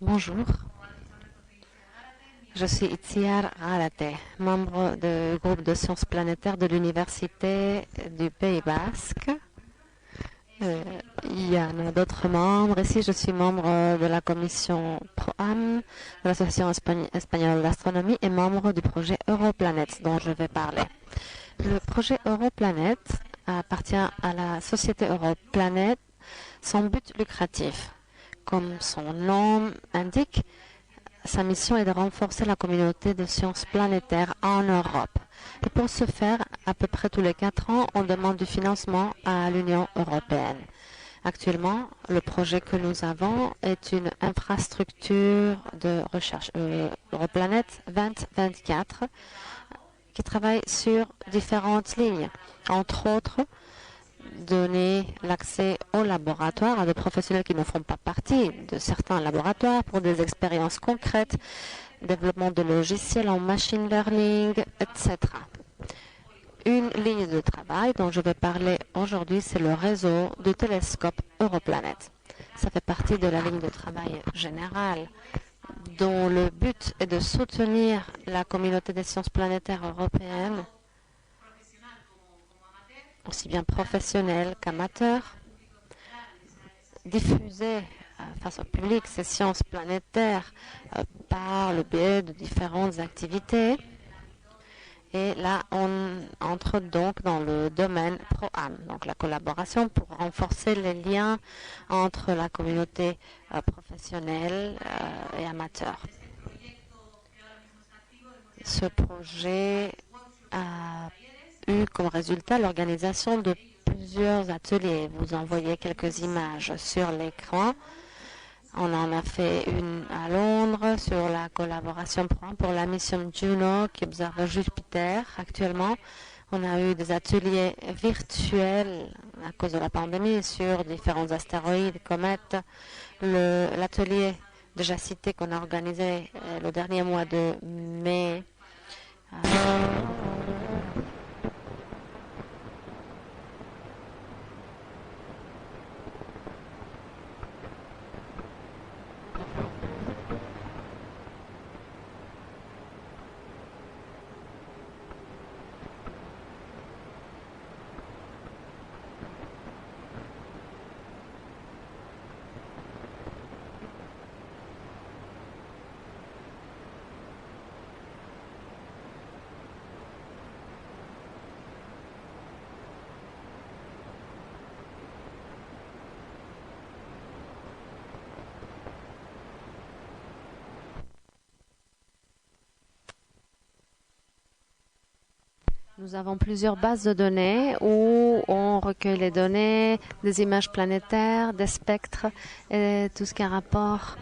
Bonjour, je suis Itziar Galate, membre du groupe de sciences planétaires de l'Université du Pays Basque. Il y en a d'autres membres. Ici, je suis membre de la commission PROAM de l'Association espagnole d'astronomie et membre du projet Europlanète dont je vais parler. Le projet Europlanète appartient à la société Europlanète sans but lucratif. Comme son nom indique, sa mission est de renforcer la communauté de sciences planétaires en Europe. Et pour ce faire, à peu près tous les 4 ans, on demande du financement à l'Union européenne. Actuellement, le projet que nous avons est une infrastructure de recherche Europlanète 2024 qui travaille sur différentes lignes, entre autres donner l'accès aux laboratoires à des professionnels qui ne font pas partie de certains laboratoires pour des expériences concrètes, développement de logiciels en machine learning, etc. Une ligne de travail dont je vais parler aujourd'hui, c'est le réseau de télescopes Europlanète. Ça fait partie de la ligne de travail générale dont le but est de soutenir la communauté des sciences planétaires européennes aussi bien professionnels qu'amateurs, diffuser face au public ces sciences planétaires par le biais de différentes activités. Et là, on entre donc dans le domaine PROAM, donc la collaboration pour renforcer les liens entre la communauté professionnelle et amateur. Ce projet a eu comme résultat l'organisation de plusieurs ateliers. Vous en voyez quelques images sur l'écran. On en a fait une à Londres sur la collaboration pour la mission Juno qui observe Jupiter actuellement. On a eu des ateliers virtuels à cause de la pandémie sur différents astéroïdes, comètes. L'atelier déjà cité qu'on a organisé le dernier mois de mai Nous avons plusieurs bases de données où on recueille les données, des images planétaires, des spectres et tout ce qui a rapport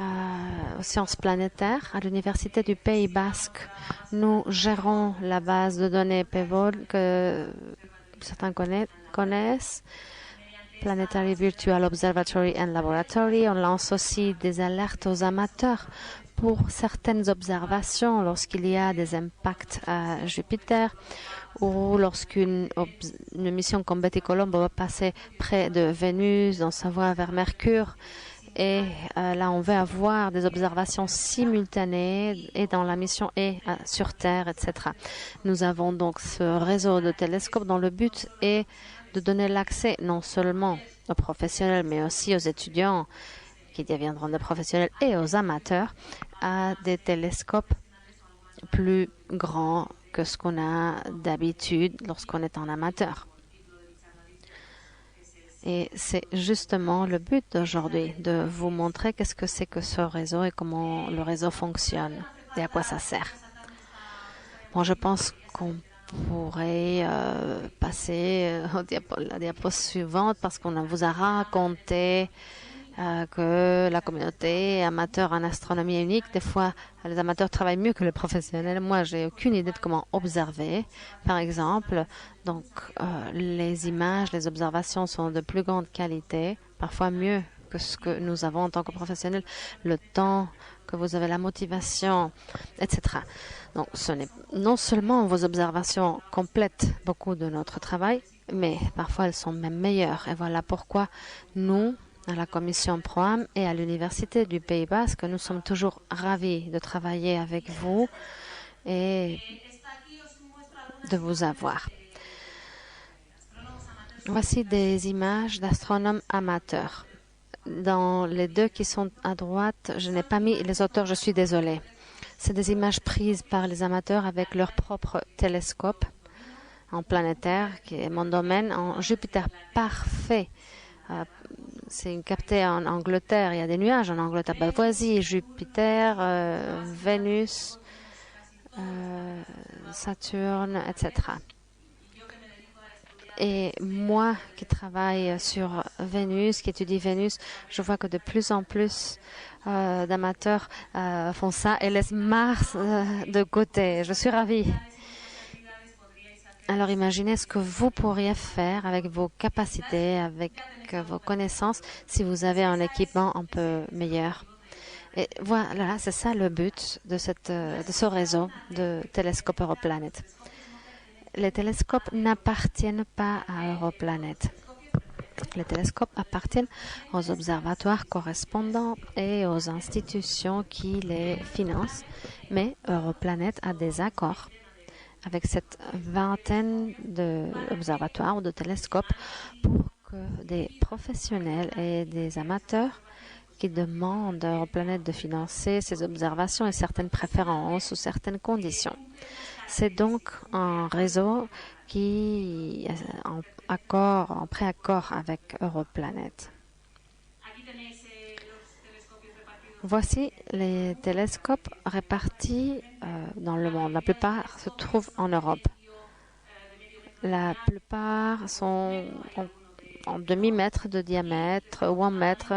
aux sciences planétaires. À l'Université du Pays Basque, nous gérons la base de données PVOL que certains connaissent. Planetary Virtual Observatory and Laboratory. On lance aussi des alertes aux amateurs pour certaines observations lorsqu'il y a des impacts à Jupiter ou lorsqu'une mission comme Betty Colombo va passer près de Vénus dans sa voie vers Mercure. Et là, on veut avoir des observations simultanées et dans la mission et sur Terre, etc. Nous avons donc ce réseau de télescopes dont le but est de donner l'accès non seulement aux professionnels, mais aussi aux étudiants qui deviendront des professionnels et aux amateurs à des télescopes plus grands que ce qu'on a d'habitude lorsqu'on est en amateur. Et c'est justement le but d'aujourd'hui, de vous montrer qu'est-ce que c'est que ce réseau et comment le réseau fonctionne et à quoi ça sert. Bon, je pense qu'on pourrait passer à la diapo suivante parce qu'on vous a raconté que la communauté amateur en astronomie est unique. Des fois, les amateurs travaillent mieux que les professionnels. Moi, j'ai aucune idée de comment observer, par exemple. Donc, les images, les observations sont de plus grande qualité, parfois mieux que ce que nous avons en tant que professionnels. Le temps que vous avez, la motivation, etc. Donc, ce n'est non seulement vos observations complètent beaucoup de notre travail, mais parfois elles sont même meilleures. Et voilà pourquoi nous, à la commission PROAM et à l'Université du Pays Basque. Nous sommes toujours ravis de travailler avec vous et de vous avoir. Voici des images d'astronomes amateurs. Dans les deux qui sont à droite, je n'ai pas mis les auteurs, je suis désolée. C'est des images prises par les amateurs avec leur propre télescope en planétaire, qui est mon domaine, en Jupiter parfait. C'est capté en Angleterre, il y a des nuages en Angleterre. Ben, voici Jupiter, Vénus, Saturne, etc. Et moi qui travaille sur Vénus, qui étudie Vénus, je vois que de plus en plus d'amateurs font ça et laissent Mars de côté. Je suis ravie. Alors imaginez ce que vous pourriez faire avec vos capacités, avec vos connaissances, si vous avez un équipement un peu meilleur. Et voilà, c'est ça le but de ce réseau de télescopes Europlanet. Les télescopes n'appartiennent pas à Europlanet. Les télescopes appartiennent aux observatoires correspondants et aux institutions qui les financent, mais Europlanet a des accords avec cette vingtaine d'observatoires ou de télescopes pour que des professionnels et des amateurs qui demandent à Europlanet de financer ces observations et certaines préférences ou certaines conditions. C'est donc un réseau qui est en préaccord avec Europlanet. Voici les télescopes répartis dans le monde. La plupart se trouvent en Europe. La plupart sont en demi-mètre de diamètre ou en mètre.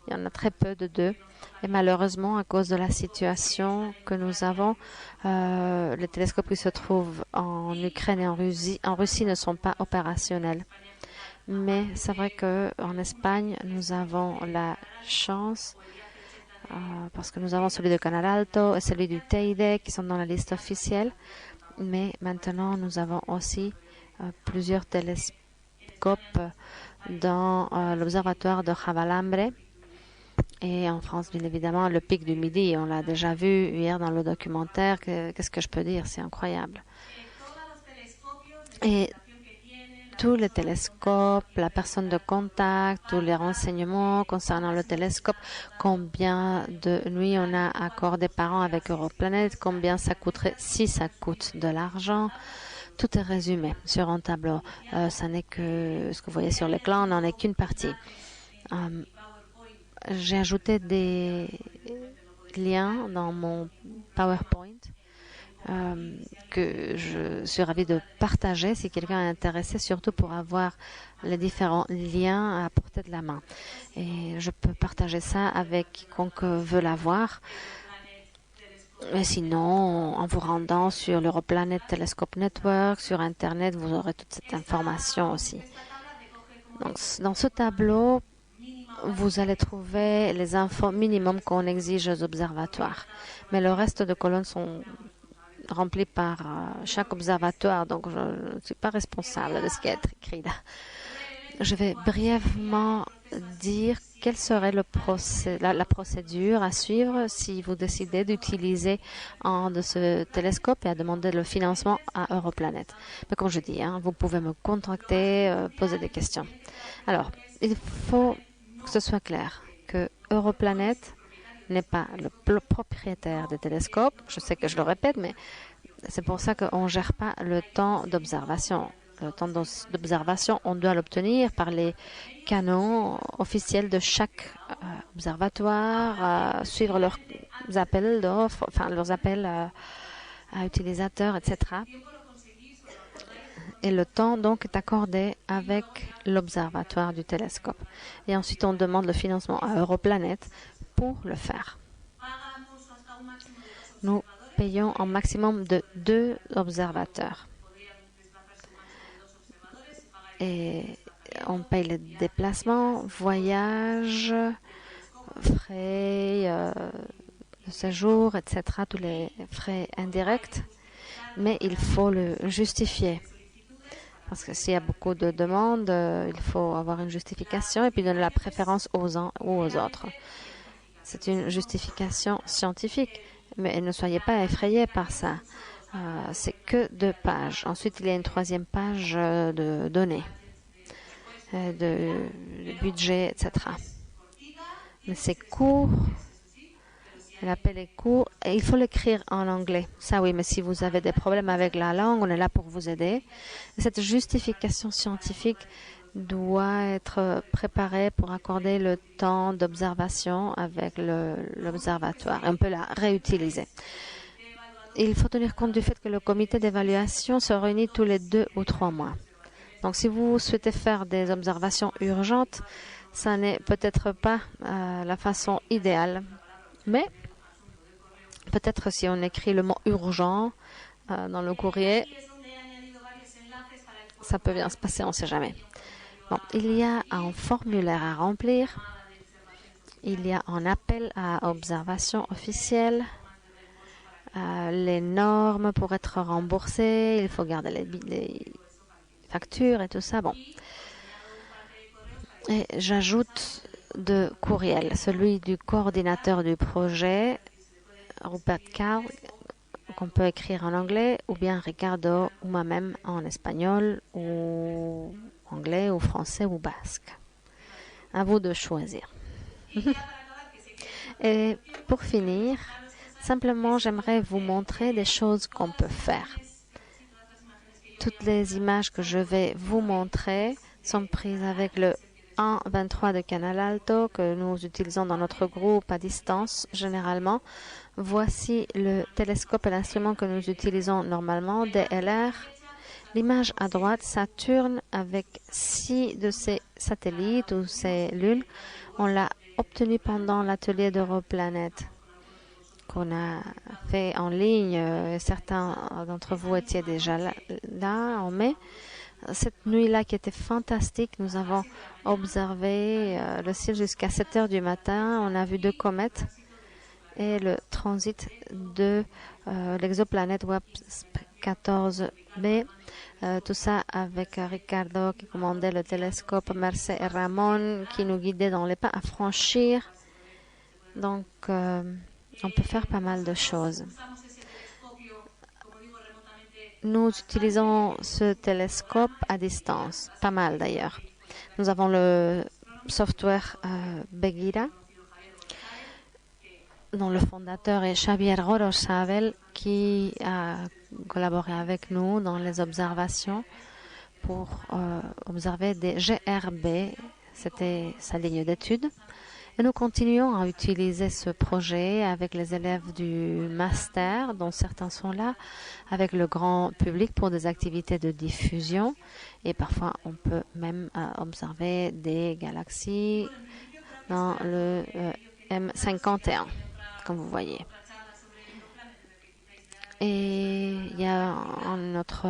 Il y en a très peu de 2. Et malheureusement, à cause de la situation que nous avons, les télescopes qui se trouvent en Ukraine et en Russie ne sont pas opérationnels. Mais c'est vrai qu'en Espagne, nous avons la chance parce que nous avons celui de Canal Alto et celui du Teide qui sont dans la liste officielle. Mais maintenant, nous avons aussi plusieurs télescopes dans l'observatoire de Javalambre et en France, bien évidemment, le pic du Midi. On l'a déjà vu hier dans le documentaire. Qu'est-ce que je peux dire? C'est incroyable. Et tous les télescopes, la personne de contact, tous les renseignements concernant le télescope, combien de nuits on a accordé par an avec Europlanet, combien ça coûterait si ça coûte de l'argent. Tout est résumé sur un tableau. Ça n'est que ce que vous voyez sur l'écran, n'en est qu'une partie. J'ai ajouté des liens dans mon PowerPoint que je suis ravie de partager si quelqu'un est intéressé, surtout pour avoir les différents liens à portée de la main. Et je peux partager ça avec quiconque veut l'avoir. Et sinon, en vous rendant sur l'Europlanet Telescope Network, sur Internet, vous aurez toute cette information aussi. Donc, dans ce tableau, vous allez trouver les infos minimum qu'on exige aux observatoires. Mais le reste de colonnes sont remplies par chaque observatoire, donc je ne suis pas responsable de ce qui est écrit là. Je vais brièvement dire quelle serait la procédure à suivre si vous décidez d'utiliser un de ce télescope et à demander le financement à Europlanet. Mais comme je dis, vous pouvez me contacter, poser des questions. Alors, il faut que ce soit clair que Europlanet n'est pas le propriétaire des télescopes. Je sais que je le répète, mais c'est pour ça qu'on ne gère pas le temps d'observation. Le temps d'observation, on doit l'obtenir par les canaux officiels de chaque observatoire, suivre leurs appels d'offres, enfin leurs appels à utilisateurs, etc. Et le temps donc est accordé avec l'observatoire du télescope. Et ensuite, on demande le financement à Europlanet pour le faire. Nous payons un maximum de 2 observateurs. Et on paye les déplacements, voyages, frais de séjour, etc., tous les frais indirects, mais il faut le justifier. Parce que s'il y a beaucoup de demandes, il faut avoir une justification et puis donner la préférence aux uns ou aux autres. C'est une justification scientifique, mais ne soyez pas effrayés par ça. C'est que 2 pages. Ensuite, il y a une 3e page de données, de budget, etc. Mais c'est court. L'appel est court et il faut l'écrire en anglais. Ça oui, mais si vous avez des problèmes avec la langue, on est là pour vous aider. Cette justification scientifique doit être préparée pour accorder le temps d'observation avec l'observatoire. On peut la réutiliser. Il faut tenir compte du fait que le comité d'évaluation se réunit tous les 2 ou 3 mois. Donc si vous souhaitez faire des observations urgentes, ça n'est peut-être pas la façon idéale. Mais peut-être si on écrit le mot urgent dans le courrier, ça peut bien se passer, on ne sait jamais. Bon, il y a un formulaire à remplir. Il y a un appel à observation officielle. Les normes pour être remboursées. Il faut garder les factures et tout ça. Bon. Et j'ajoute 2 courriels. Celui du coordinateur du projet, Rupert Carl, qu'on peut écrire en anglais, ou bien Ricardo ou moi-même en espagnol, ou anglais, ou français, ou basque. À vous de choisir. Et pour finir, simplement, j'aimerais vous montrer des choses qu'on peut faire. Toutes les images que je vais vous montrer sont prises avec le 1.23 de Canal Alto que nous utilisons dans notre groupe à distance généralement. Voici le télescope et l'instrument que nous utilisons normalement, DLR. L'image à droite, Saturne, avec 6 de ses satellites ou ses lunes. On l'a obtenu pendant l'atelier d'Europlanète qu'on a fait en ligne. Certains d'entre vous étaient déjà là en mai. Cette nuit-là qui était fantastique, nous avons observé le ciel jusqu'à 7 heures du matin. On a vu 2 comètes et le transit de l'exoplanète WASP 14b. Tout ça avec Ricardo qui commandait le télescope, Mercé et Ramon qui nous guidaient dans les pas à franchir. Donc, on peut faire pas mal de choses. Nous utilisons ce télescope à distance, pas mal d'ailleurs. Nous avons le software Begira, dont le fondateur est Xavier Gorosabel, qui a collaboré avec nous dans les observations pour observer des GRB. C'était sa ligne d'études. Et nous continuons à utiliser ce projet avec les élèves du master, dont certains sont là, avec le grand public pour des activités de diffusion. Et parfois, on peut même observer des galaxies dans le M51, comme vous voyez. Et il y a un autre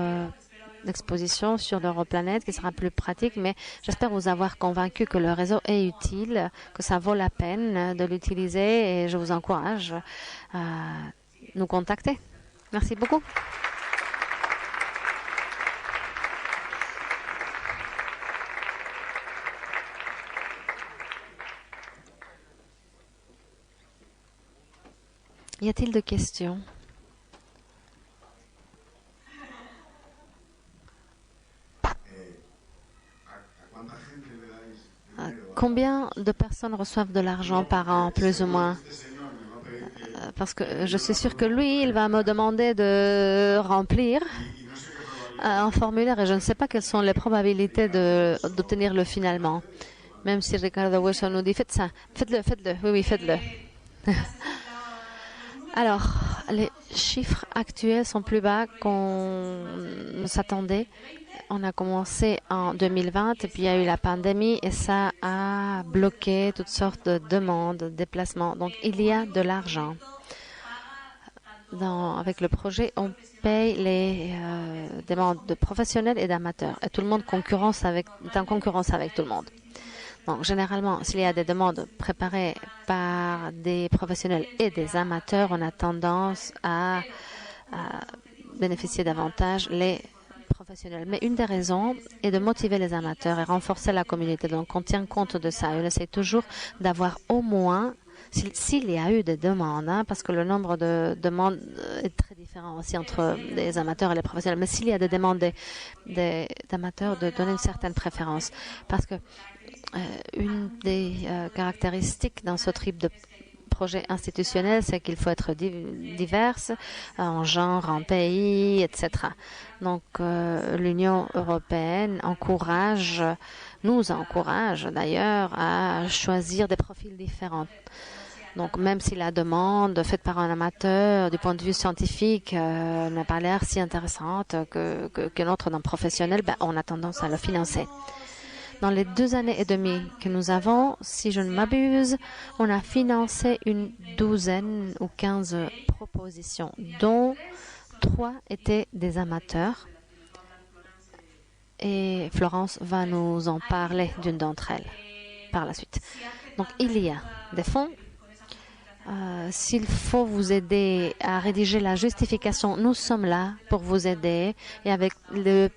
exposition sur l'Europlanète qui sera plus pratique, mais j'espère vous avoir convaincu que le réseau est utile, que ça vaut la peine de l'utiliser et je vous encourage à nous contacter. Merci beaucoup. Y a-t-il de questions? Combien de personnes reçoivent de l'argent par an, plus ou moins? Parce que je suis sûre que lui, il va me demander de remplir un formulaire et je ne sais pas quelles sont les probabilités d'obtenir-le finalement. Même si Ricardo Wilson nous dit, faites ça, faites-le, faites-le, oui, faites-le. Alors, les chiffres actuels sont plus bas qu'on ne s'attendait. On a commencé en 2020 et puis il y a eu la pandémie et ça a bloqué toutes sortes de demandes, de déplacements. Donc, il y a de l'argent. Avec le projet, on paye les demandes de professionnels et d'amateurs. Et tout le monde est en concurrence avec tout le monde. Donc, généralement, s'il y a des demandes préparées par des professionnels et des amateurs, on a tendance à bénéficier davantage les professionnels professionnels. Mais une des raisons est de motiver les amateurs et renforcer la communauté. Donc, on tient compte de ça. On essaie toujours d'avoir au moins, s'il y a eu des demandes, hein, parce que le nombre de demandes est très différent aussi entre les amateurs et les professionnels, mais s'il y a des demandes des amateurs, de donner une certaine préférence. Parce que une des caractéristiques dans ce type de projet institutionnel, c'est qu'il faut être divers en genre, en pays, etc. Donc, l'Union européenne nous encourage d'ailleurs à choisir des profils différents. Donc, même si la demande faite par un amateur du point de vue scientifique n'a pas l'air si intéressante que l'autre d'un professionnel, on a tendance à le financer. Dans les 2 années et demie que nous avons, si je ne m'abuse, on a financé une 12 ou 15 propositions, dont 3 étaient des amateurs. Et Florence va nous en parler d'une d'entre elles par la suite. Donc, il y a des fonds. S'il faut vous aider à rédiger la justification, nous sommes là pour vous aider. Et avec le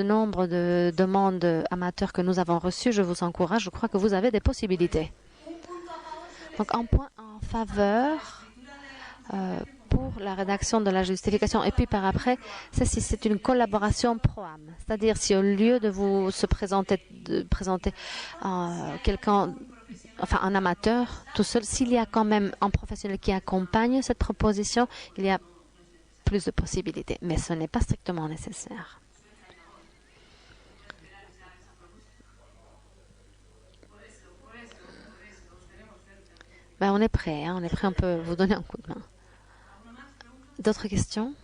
nombre de demandes amateurs que nous avons reçues, je vous encourage, je crois que vous avez des possibilités. Donc, un point en faveur pour la rédaction de la justification. Et puis par après, c'est une collaboration pro-âme. C'est-à-dire si au lieu de vous présenter quelqu'un, enfin un amateur tout seul, s'il y a quand même un professionnel qui accompagne cette proposition, il y a plus de possibilités. Mais ce n'est pas strictement nécessaire. On est prêt, on peut vous donner un coup de main. D'autres questions?